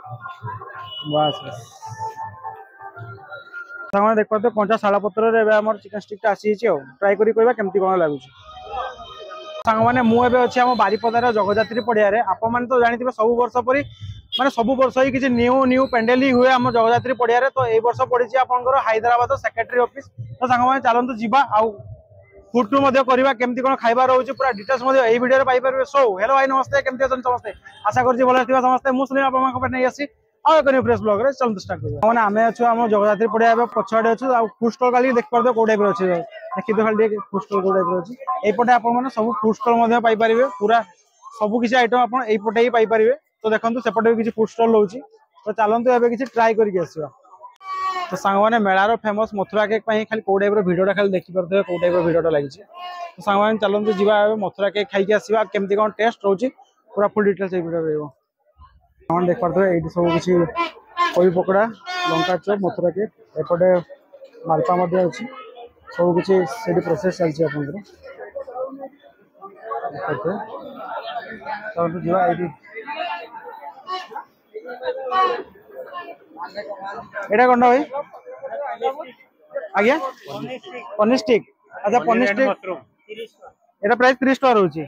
बस बस सामान देखो तो कंचा शाला पत्र रे एबे हमर चिकन स्टिक टा आसी छि ट्राई करी कहबा केमती कोन लागु छि सांग माने मु एबे अछि हम बारीपदार जगजात्री पड़िया रे आप माने तो जानिथिबे सब वर्ष परी माने सब वर्ष ही किछि न्यू न्यू पेंडेल ही हुए हम जगजात्री पड़िया रे तो ए वर्ष पड़ी छि आपनकर हैदराबाद सेक्रेटरी ऑफिस तो सांग माने चलंतु जिबा आ फूड टूर मध्ये करबा केमती कोन खाइबा रहउछि पूरा डिटेल्स मध्ये एई वीडियो रे पाइ परबे सो हेलो भाई नमस्ते केमती अछन समस्ते आशा करछि भलो थिबा समस्ते मु सुनी आपन को पे नै आसी आ कनी फ्रेश ब्लॉग रे चलंतु स्टार्ट करबा माने आमे अछु हम जगजात्री पड़िया एबे पछाडे अछु आ फूड स्टॉल खाली देख परदे को टाइप रे अछि देखि तो खाली फूड स्टॉल को टाइप रे अछि एई पटे आपन माने सब फूड स्टॉल मध्ये पाइ परिबे पूरा सब किछि आइटम आपन एई पटे ही पाइ परिबे तो देखंतु सेपटे भी किछि फूड स्टॉल रहउछि तो चलंतु एबे किछि ट्राई करिके आसीबा तो सांग माने मेलार फेमस मथुरा केक पई खाली को टाइप रो वीडियोटा खाली देखि परथे को टाइप रो वीडियोटा लागि छि तो सांग माने चलंतु जिबा मथुरा केक खाइ के आसीबा केमती कोन टेस्ट रहउछि पूरा फुल डिटेल्स ए वीडियो रहइबो हम देख परथे एठी सब किछि कोई पकोड़ा लंका चॉप मथुरा केक एपटे मालपा मध्ये अछि सब किछि सेडी प्रोसेस चलछि आपनकर देखते चलंतु जिबा एठी एटा कोन भाई आज्ञा पनीर स्टिक अच्छा पनीर स्टिक एटा प्राइस 30 टका रहउछि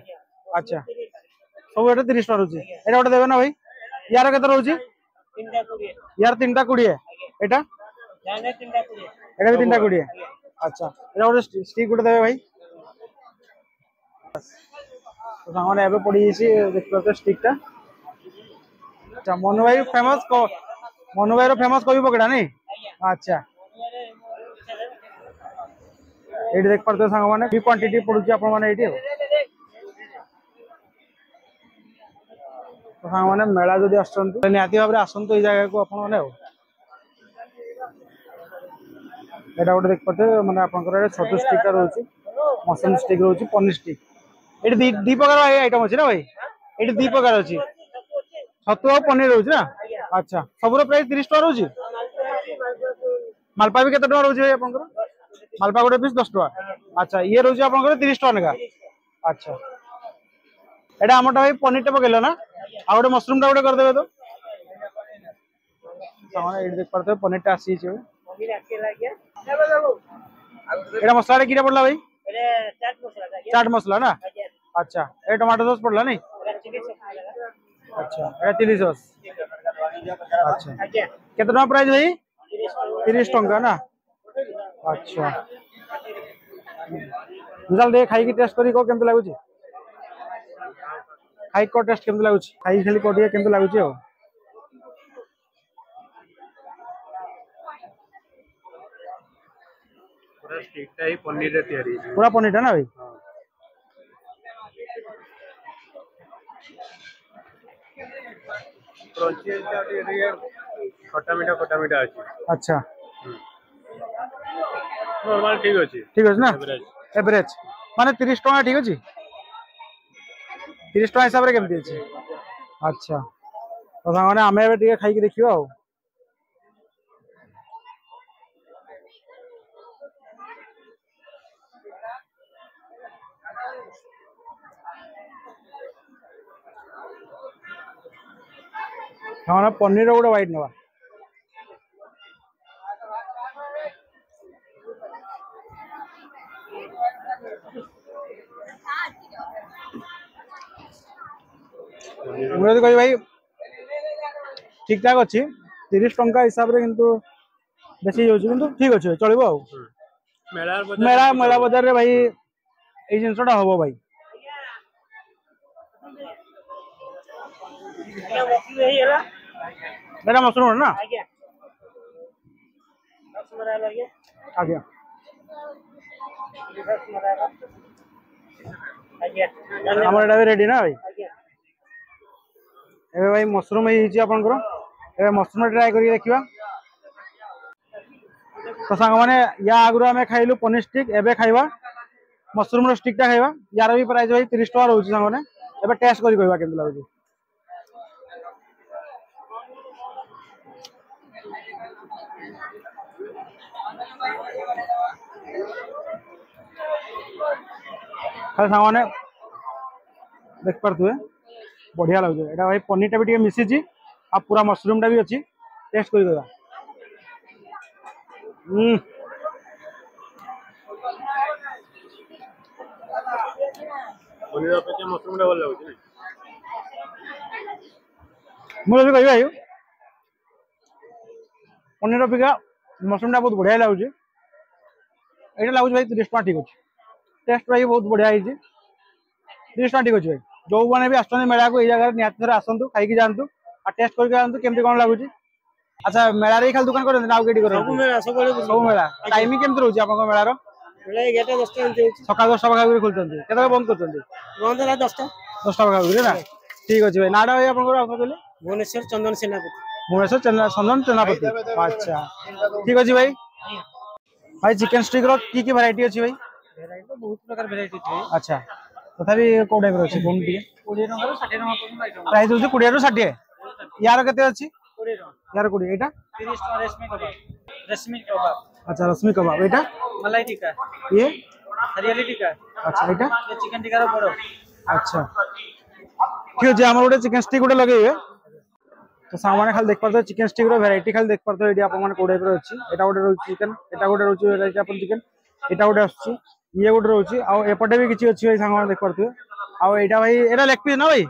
अच्छा सब एटा 30 टका रहउछि एटा गोटे देबे ना भाई यार केते रहउछि यार 3टा 20 एटा एटा भी 3टा 20 अच्छा एटा गोटे स्टिक गोटे देबे भाई तो सामान एबे पड़ी छि देखो तो स्टिक टा अच्छा मनु भाई फेमस को मनु भाई रो फेमस कोई पकड़ा नहीं अच्छा एठी देख परते संग माने की क्वांटिटी पडुची आपण माने एठी तो संग माने मेला जदी आछंतु निहाती भाबरे आछंतु ए जगह को आपण माने एटा गोटे देख परते माने आपनकर छोटो स्टिक रहउची मसन स्टिक रहउची पनीर स्टिक एठी दी प्रकार आइटम अछि ना भाई एठी दी प्रकार अछि छतु और पनीर रहउची ना अच्छा सबरो प्राइस 30 टका रहउची मालपा भी केते टका रहउची भाई आपनकर मालपा गोटे पीस 10 टका अच्छा ये रहउची आपनकर 30 टका नेका अच्छा एटा हमटा भाई पनीर टे पकेलो ना आ गोटे मशरूम टा गोटे कर देबे तो सामान एठी देख परते पनीर टा आसी छै पनीर आके लागिया एटा मसला रे किरा पड़ला भाई चाट मसला ना अच्छा ए टमाटो सॉस पड़ला नहीं अच्छा ए चिली सॉस अच्छा कितना प्राइस भाई 30 टका ना अच्छा मिसाल दे खाई की टेस्ट करी को केमते लागुची खाई को टेस्ट केमते लागुची खाई खाली को दिए केमते लागुची हो पूरा स्टिक टा ही पनीर रे तयारी पूरा पनीर टा ना भाई क्रंची खट्टा मीठा अछि अच्छा नॉर्मल ठीक अछि ना एवरेज माने 30 टका ठीक अछि 30 टका हिसाब रे केमती अछि अच्छा तो माने हमें एबे टिके खाई के देखियो आ हाँ पनीर गोटे व्हाइट नवा मुझे कही भाई ठीक ठाक अच्छी 30 टंका हिसाब रे किंतु बेसी होची किंतु ठीक अच्छे चलिबो आ मेला मेला बाजार रे भाई ए जिनसटा हबो भाई मेरा मशरूम ना आज्ञा हमारा भी रेडी ना भाई एबे भाई मशरूम ही आपनकर एबे मशरूम ट्राई करी देखिबा तो सांग माने या आगु आमे खाइलु पनीर स्टिक एबे खाइबा मशरूम रो स्टिक टा खाइबा यार भी प्राइस भाई 30 टका रहउची सांग माने एबे टेस्ट करी कहबा केमति लागुची खाली सांग माने देख परथुए बढ़िया लागुचे एटा भाई पनीर टा भी टिके मिसी छी आ पूरा मशरूम टा भी अच्छी टेस्ट कर देगा। पनीर अपेक्षा मशरूम टा भल लाଗୁଛି मुझे कह भाई पनीर अपेक्षा मशरूम टा बहुत बढ़िया लगुच। ये लगुच भाई 30 टका ठीक अच्छे। टेस्ट भाई बहुत बढ़िया है 30 टका ठीक अच्छे भाई। जो मैंने भी आसते मेला को जगह निहत थे आसतु खाई जातु और टेस्ट करके आसतु केमती कौन लगुच। अच्छा मेला रे खाली दुकान कर सब मेला टाइमिंग केमती रोचे आप मेलार सकाल 10टा पाखा खोलते के बंद कर बंद है 10टा पाखा ना ठीक अच्छे भाई नाटा भाई आप भुवनेश्वर चंदन सेनापति भुवनेश्वर चंदन सेनापति अच्छा ठीक अच्छे भाई। भाई चिकेन स्टिक रो की वैरायटी अच्छी भाई भेराइटी बहुत प्रकार भेराइटी छै। अच्छा तथापि को टाइप अच्छे कौन टी 20 टका 60 टका पर्यंत आइटम प्राइस होची 20 रु 60 यार केते अछि 20 टका यार 20 एटा 30 टका रेशमी कबाब अच्छा रश्मि कबाब एटा मलाई टिक्का ये हरियाली टिक्का अच्छा एटा ये चिकन टिक्का रो बड़ो अच्छा ठीक अछि हमर गोटे चिकन स्टिक गोटे लगेबे तो सामाने खाली देख पारतो चिकन स्टिक रो वैरायटी खाली देख पारतो एडी आपन को टाइप रो अछि एटा गोटे रहउची चिकन एटा गोटे रहउची वैरायटी आपन चिकन एटा गोटे आछि ये गोटे रहउची आ एपटे भी किछि अछि भाई सामान देख पारतो आ एटा भाई एटा लेग पीस ना भाई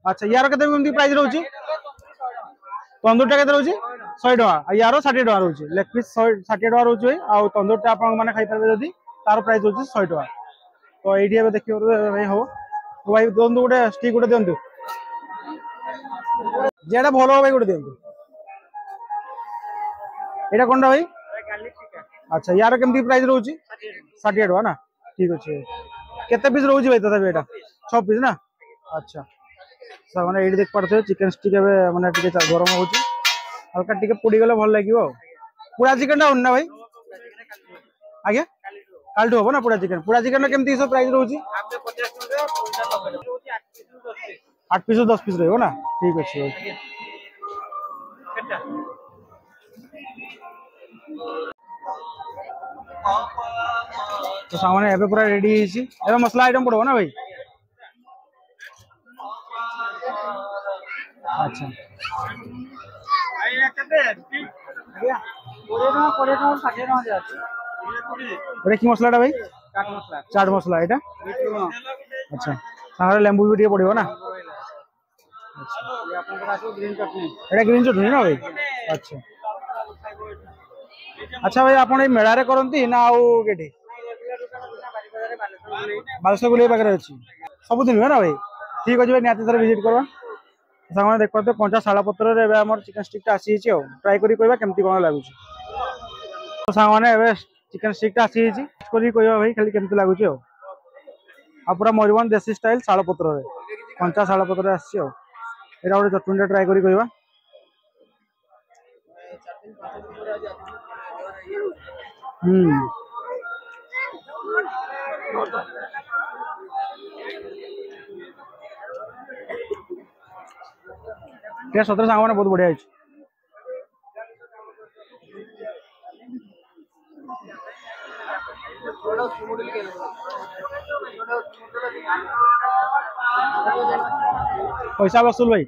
अच्छा यार केते केमती प्राइस रहउची तंदूर टा केते रहउची 100 टका आ यार 60 टका रहउची लेग पीस 60 टका रहउची भाई आ तंदूर टा आपन माने खाइ पारबे जदी तार प्राइस होची 100 टका तो एडी एबे देखियो भाई हो तो भाई दोन गोटे स्टिक गोटे देंतु जेटा भलो भाई गोटे दिंतु एटा कोनटा भाई गार्लिक टिक्का अच्छा यार केमती प्राइस रहउची 60 टका ना ठीक अछि केते पीस रहउची भाई तथा एटा 6 पीस ना अच्छा सब माने एडी देख पड़थे चिकन स्टिक एबे माने टिके गरम होची हल्का टिके पोडी गले भल लागिवो पूरा चिकन टा ना भाई आगे काल हो ना पूरा चिकन केमती सब प्राइस रहउची आपके 50 टका रहउची 8 पीस 10 पीस रहइबो ना ठीक अछि केटा तो सामने एबे पूरा रेडी हिची एबे मसला आइटम पड़बो ना भाई अच्छा आइया केते आइया 20 टका 60 टका जाची एटा की मसलाटा भाई चाट मसला चाट मसला एटा अच्छा सारे लेंबू भी टिके पड़िबो ना ये आपन आसो ग्रीन चटनी एटा ग्रीन चटनी ना भाई अच्छा अच्छा भाई आपण ए मेळा रे करंती ना आउ केठी बालसो गुले पाखरे अछि सब दिन है ना भाई ठीक अछि भाई नियाते थरे विजिट करबा सामान देख पाते पंचा शाला पत्र रे एबे हमर चिकन स्टिक टा आसी छि ट्राई करी कहबा केमती कोन लागु छि तो सामान एबे चिकन स्टिक टा आसी छि करी कहबा भाई खाली केमती लागु छि आ पूरा मयूरभंज देसी स्टाइल शाला पत्र रे पंचा शाला पत्र रे आसी छि एरा गोटे चटनी ट्राई करी कहबा टेस्ट सतरे सांग बहुत बढ़िया है पैसा वसूल भाई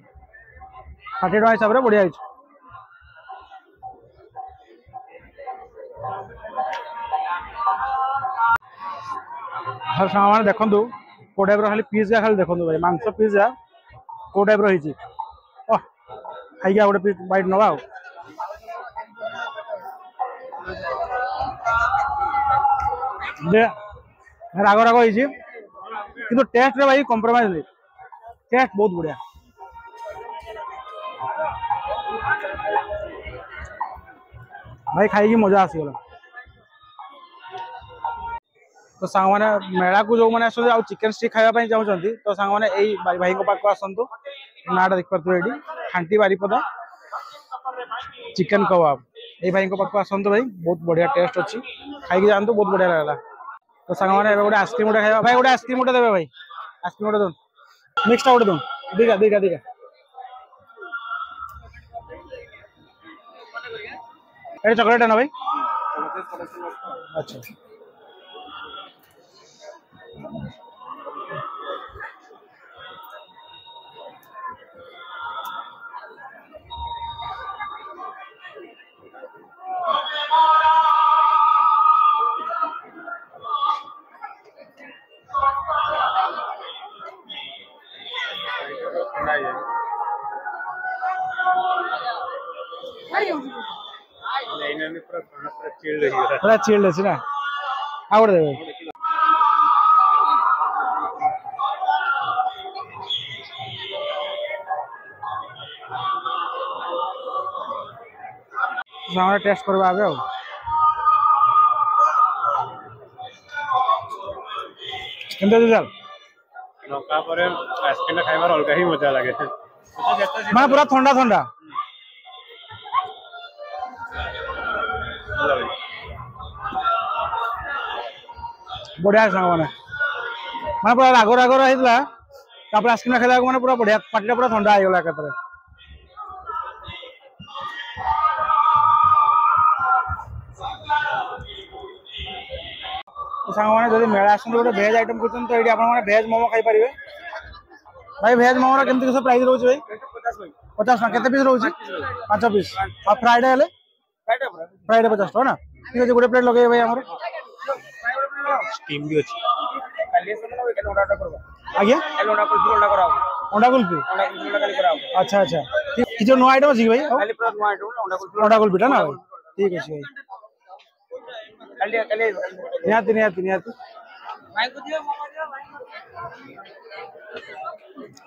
60 टका हिसाब रे बढ़िया है हर सामान देखंतु को टाइप रो खाली पीस जा खाली देखंतु भाई मांस पीस जा को टाइप रो हिची ओह खाई गया गोटे पीस बाइट नवा दे राग राग हिची किंतु टेस्ट रे भाई कॉम्प्रोमाइज नहीं टेस्ट बहुत बढ़िया भाई खाई की मजा आसी गला तो सांग माने मेला को जो माने आसो आ चिकन स्टिक खाया पई जाउ चंती तो सांग माने एई भाई को पाक आसंतु नाडा देख परतु एडी खांटी बारीपदा चिकन कबाब एई भाई को पाक आसंतु भाई बहुत बढ़िया टेस्ट अछि खाई की जानतु बहुत बढ़िया लागला तो सांग माने एबे गोटे आइसक्रीम गोटे खाया भाई गोटे आइसक्रीम गोटे देबे भाई आइसक्रीम गोटे दो मिक्स गोटे दो दिगा ए चॉकलेट है ना भाई अच्छा पूरा चिल्ड अछि ना आ गोटे देबे हमारा टेस्ट करबा आबे केंदे चल लंका पर आइसक्रीम खाइबार अलग ही मजा लगे माने पूरा ठंडा ठंडा बढ़िया सांग माने पूरा राग राग रहितला तापर आइसक्रीम खाइला माने पूरा बढ़िया पाटिला पूरा ठंडा आइ गेला एकतरे सांग माने जदी मेला आसन गोटे वेज आइटम करछन तो एडी आपन माने वेज मोमो खाइ परिबे भाई वेज मोमो केमति कसो प्राइस रहउछ भाई 50 ना केते पीस रहउछ 5 पीस आ फ्राइडे हेले फ्राइडे 50 टका ना ठीक है गोटे प्लेट लगे भाई हमर स्टीम भी अछि काली समय ना केन ऑर्डर करबा आज्ञा काली ऑर्डर कुल्फी ऑर्डर कराओ अंडा कुल्फी काली कराओ अच्छा अच्छा कि जो नो आइटम अछि भाई काली पूरा नो आइटम अंडा कुल्फी ना भाई ठीक है भाई काली निहाती भाई को दियो मोमो दियो भाई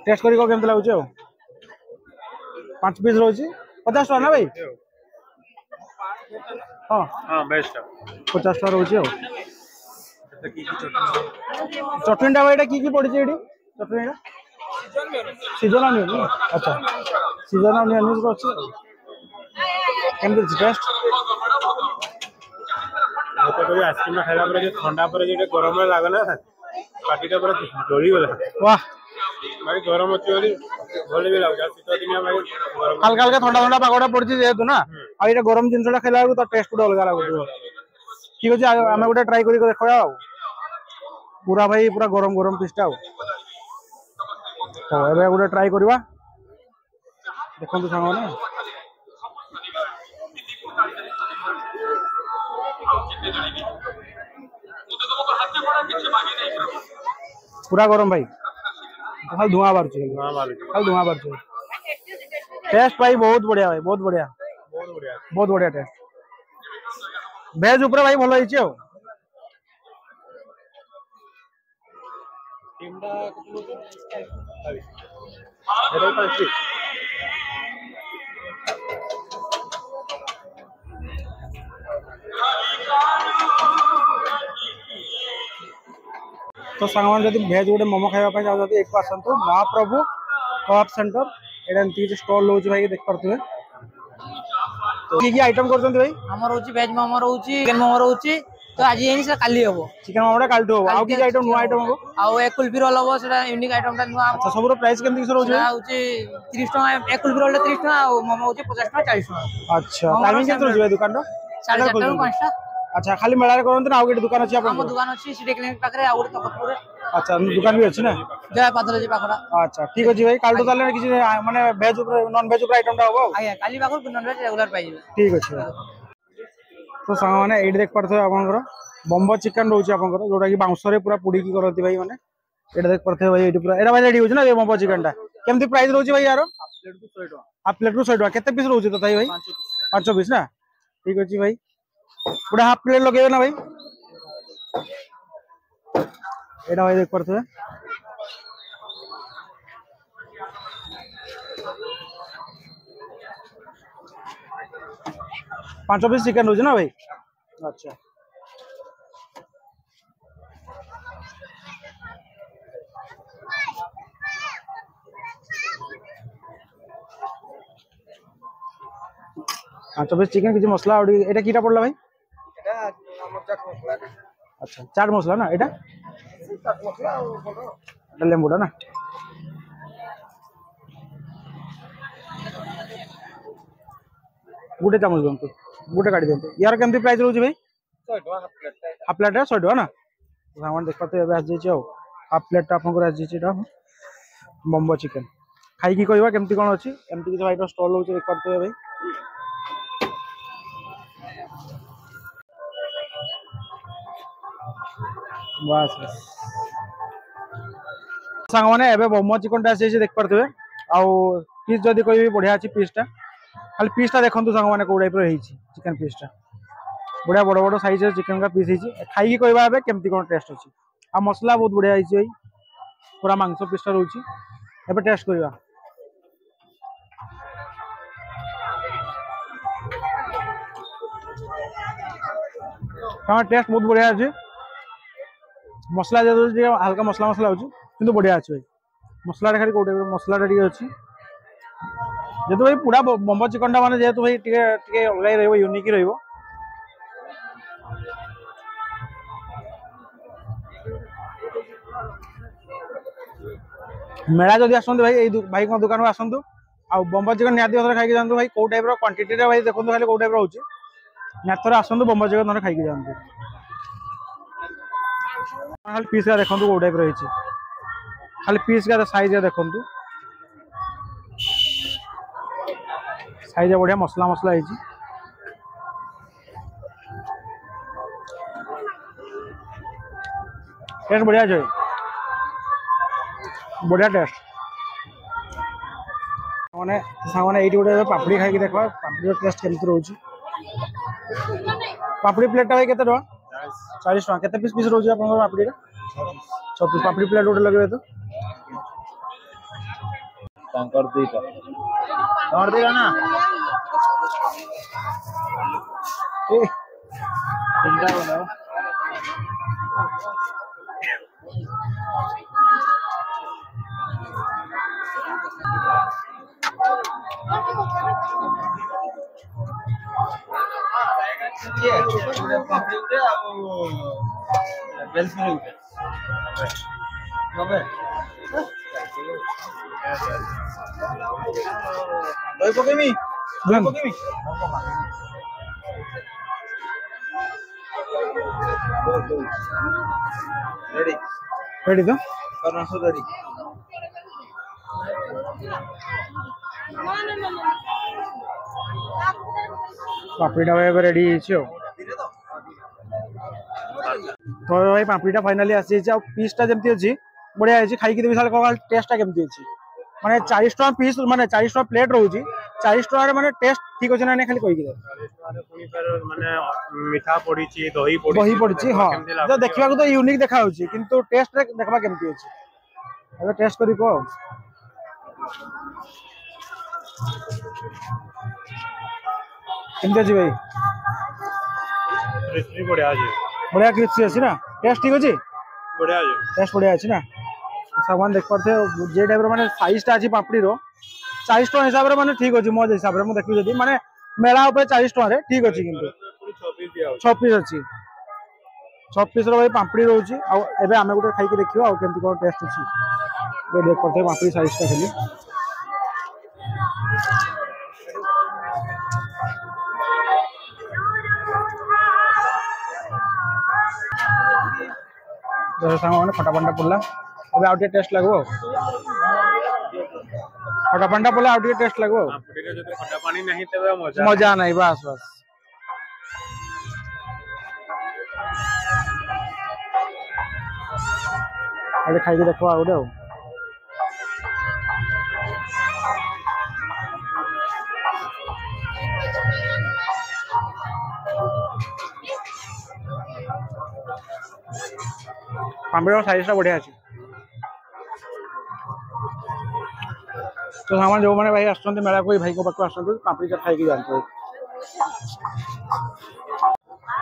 टेस्ट करी को केमते लागुछ 5 पीस रहउछ 50 टका ना भाई हां हां बेस्ट 50 टका रहउछ चटनीटा भाई की पड़ी एडी चटनीटा सीजन ऑनियन अच्छा सीजन ऑनियन रो अछि केमते टेस्ट तो कोई आइसक्रीम खाइला पर जो ठंडा पर जो गरम लागे ना पाटीटा पूरा जली गला वाह भाई गरम अछि बोली भले भी लाग शीत दिन भाई गरम हल्का हल्का ठंडा ठंडा पागोटा पड़छि जेतु ना आ एटा गरम जिनसटा खाइला तो टेस्ट गुड अलग लागुतो ठीक अछि हमें गोटे ट्राई करी देखबा पूरा भाई पूरा गरम गरम पीसटा हो एबे गोटे ट्राई करबा देखंतु सांग माने पूरा गरम भाई खाली धुआं बाहर खाली धुआं बाहर टेस्ट भाई बहुत बढ़िया भाई बहुत बढ़िया टेस्ट वेज ऊपर भाई भलो हिची हो टीमडा तो सांगमान जब भेज गोटे मोमो खावा चाहते एक आसतु महाप्रभु कबाब सेंटर एटा एमती स्टॉल रोज भाई देख पारे तो की आइटम करछन भाई हमर होची वेज मोमो रहउची चिकन मोमो रहउची तो आज एनी से काली हबो चिकन मोमोटा कालटो हो आउ की आइटम नो आइटम हो आ एक कुल्फी रोल हबो सेटा यूनिक आइटम ता नुआ अच्छा सबरो प्राइस केमती किस रहउची होची 30 टका एक कुल्फी रोल 30 टका और मोमो होची 50 टका 40 टका अच्छा टाइमिंग केते रहउची भाई दुकान रो 4:30 ରୁ 5ଟା अच्छा खाली मेला रे करन ना आउ के दुकान अछि आपन हम दुकान अछि सिटी क्लिनिक पाखरे आ और तखतपुर अच्छा दुकान भी अछि ना जय पाथर जी पाखरा अच्छा ठीक अछि भाई कालटो ताले किछि माने वेज ऊपर नॉन वेज ऊपर आइटम टा हो आया काली पाखर नॉन वेज रेगुलर पाइ जेबे ठीक अछि तो सांग माने एडी देख पारथो आपनकर बम्बो चिकन रहउची आपनकर जोटा कि बाउंस रे पूरा पुडी की करथि भाई माने एटा देख पारथो भाई एडी पूरा एटा भाई रेडी होची ना ये बम्बो चिकन टा केमती प्राइस रहउची भाई यारो हाफ प्लेट को 100 टका केते पीस रहउची तथाई भाई 5 पीस ना ठीक अछि भाई पूरा हाफ प्लेट लगेबे ना भाई एटा भाई देख पारथो 5 पीस चिकन रोज ना भाई अच्छा हाँ 5 पीस चिकन किसी मसला एटा कीटा पड़ला भाई एटा हमर चाट मसला अच्छा चाट मसला ना एटा चाट मसला और लेंबुटा ना गुटे चामच दिंतु गुटे काटी दिंतु यार केमती प्राइस रहउची भाई 100 टका हाफ प्लेट 100 टका ना सामान देख पाते एबे आज जेची हाफ प्लेट आपन को आज जेची टा बम्बो चिकन खाई की कहबा केमती कोन अछि एमती कि भाई स्टॉल होची देख पाते भाई बस सांग माने एबे बम्बो चिकन टा आसी देख पारथबे आउ पीस जदी कोई बढ़िया अछि पीस टा खाली पीसटा देखो सांग मैंने कौ टाइप चिकेन पीसटा बढ़िया बड़ बड़ साइज चिकेन का पीस खाई कहवा केमती कौन टेस्ट अच्छी आ मसला बहुत बढ़िया भाई पूरा मांस पीसटा रोचे एबे टेस्ट करवा टेस्ट बहुत बढ़िया अच्छे मसला जो हल्का मसला मसला हो बढ़िया अच्छे भाई मसला खाली कौटे मसला अच्छी जेतु भाई पूरा बम्बो चिकन टा माने जेतु भाई टिके अलग रहइबो यूनिक रहइबो मेला जदि आसंतु भाई भाई को दुकान को आसंतु आ बम्बो चिकन नियाती थोड़ा खाई जानतु भाई को टाइप रो क्वांटिटी रे भाई देखंतु खाली को टाइप रो होची नियाती आसंतु बम्बो चिकन थोड़ा खाई जानतु खाली पीस का देखंतु को टाइप रो होची खाली पीस का साइज देखंतु साइज बढ़िया मसला मसला है टेस्ट बढ़िया है बढ़िया टेस्ट मैंने सामने ये गोटे पापड़ी खाई देखा पापड़ी टेस्ट केमती रोच पापड़ी प्लेटा भाई केते टका 40 टका केते पीस पीस रोच पापड़ी 6 पीस पापड़ी प्लेट गोटे लगे तो और देगा ना चिंता बनाओ ये पापड़ी उठे बेल्स में उठे बाबे दही पकेमी रेडी रेडी तो करना सो रेडी पापड़ीटा भाई रेडी तो भाई पापड़ीटा फाइनाली आसी पीसटा जमती अच्छी बढ़िया है खाई देवी साल टेस्टा केमती अच्छी माने 40 टका पीस माने 40 टका प्लेट रोची 40 टका माने टेस्ट ठीक अछि ना नै खाली कहि दे 40 टका पुनी पर माने मीठा पड़ी छी दही पड़ी छी हां जो देखबा को तो यूनिक देखा होची किंतु टेस्ट रे देखबा केमती अछि अबे टेस्ट करी को केमती अछि भाई क्रिस्पी बढ़िया क्रिस्पी अछि ना टेस्ट ठीक अछि बढ़िया टेस्ट बढ़िया अछि ना सामान देख पाते जे टाइप माने साइज टा अछि पापड़ी रो 40 टका हिसाब रे माने ठीक अछि मोज हिसाब रे मु देखि जदी माने मेला ऊपर 40 टका रे ठीक अछि किंतु 6 पीस अछि 6 पीस रो भाई पापड़ी रहउची आ एबे हमें गुटे खाई के देखियो आ केमती कोन टेस्ट अछि ये देख पाते पापड़ी साइज टा खाली जैसे सामान खटा पंडा पड़ला अबे आउटे टेस्ट लगबो खटा पंडा पड़ला आउटे टेस्ट लगबो पापड़ी के जते खटा पानी नहीं तबे मजा नहीं बस बस अरे खाई के देखो आउटे हो पापड़ी साइज टा बढ़िया अच्छी तो सामान जो मैंने भाई आसुँच मेला को भाई को पाक आसुँच पापड़ी चाट खाई जानते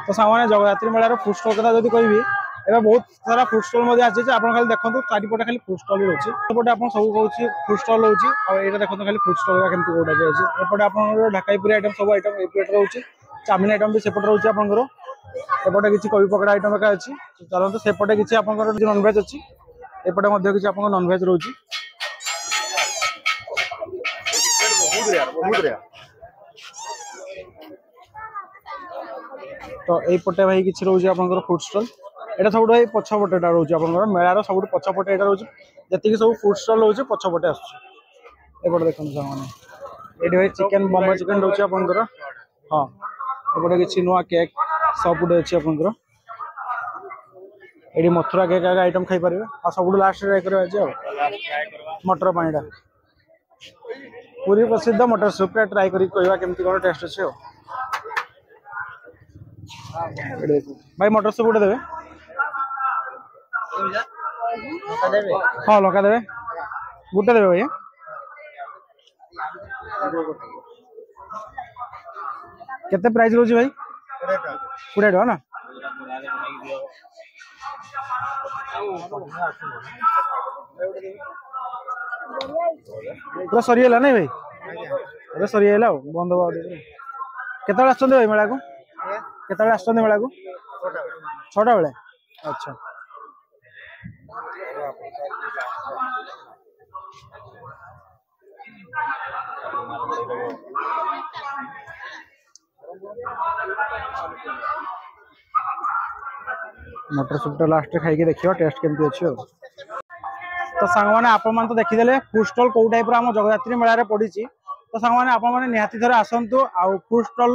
तो सामान्य जगद्धात्री मेलार फूड स्टॉल कथा जब कहि एबे बहुत सारा फूड स्टॉल आसी खाली देखो चारिपटे खाली फूड स्टॉल रोचे एपटे आप सब कौन फूड स्टॉल रोचे और देखो खाली फूड स्टॉल केमती कौटा भी अच्छे एपटे आप ढाकाईपुरी आइटम सब आइटम एपटे रोचे चाउमिन आइटम भी सेपटे रोचे आपंकर एपटे किसी कवि पकड़ा आइटम एका अच्छी चलते सेपटे किसी आप नॉनभेज अच्छी एपटे किसी आप नॉनभेज रोचे तो यपटे भाई किसी रोचे आप फूड स्टॉल एटा सब भाई पछपटे रोचे आप मेलार सब पछपटे यहाँ रोचे जी सब फूड स्टॉल रोचे पछपटे आसपटे देखो सामने ये भाई चिकेन बम्बई चिकेन रोचे आपंकर हाँ एपटे किसी नुआ केक सब गुटे अच्छी आपंकर ये मथुरा केक आइटम खाई पारे आ सब लास्ट ट्राई कर मटर पानीटा पूरी प्रसिद्ध मटर सूप टा ट्राई करी कहवा केमती कोन टेस्ट अछि हो भाई मटर सूप उठे देबे हाँ लंका देबे गुटे देबे भाई केते प्राइस रोजी भाई 20 टका ना पूरा सरीला नहीं भाई अरे सरीला बंद हो केत भाई मेला को केत मेला को 6टा बेले अच्छा मटर सूप लास्ट खाई देखिए टेस्ट केमती अच्छी हो तो सांग मैंने आपण मैंने तो देखीदे फूड स्टॉल कौ टाइप आम जगदात्री मेला पड़ी तो सांग मैंने आपण मैंने निहाती थे आसतु आउ फूड स्टॉल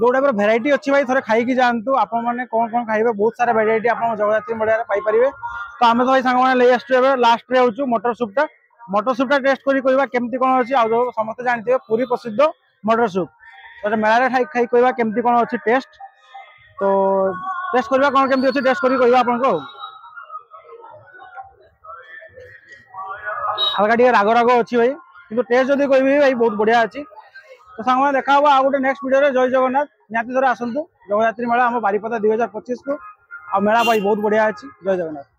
जो टाइप भेराइटी अच्छी भाई थे खाई जातु आपण मैंने कौन कौन खाइबे बहुत सारा भेराइटी आप जगदात्री मेला पाइपर तो आम तो भाई सांग मैंने ले लास्ट रे हूँ मटर सूपटा टेस्ट करी कहवा केमती कौन अच्छी आ समस्त जानते पूरी प्रसिद्ध मटर सूप तो मेला खाई खाई कहवा केमती कौन अच्छी टेस्ट तो टेस्ट करवा कौन केमती अच्छी टेस्ट करी कहवा आपको हल्का टे राग राग अच्छी भाई कि टेस्ट जब कह भाई बहुत बढ़िया अच्छी तो सांग देखा आ गोटे नेक्स्ट वीडियो जय जगन्नाथ निहाती थोड़ा आसतु जगदात्री मेला आम बारिपदा 2025 को आ मेला भाई बहुत बढ़िया अच्छी जय जगन्नाथ।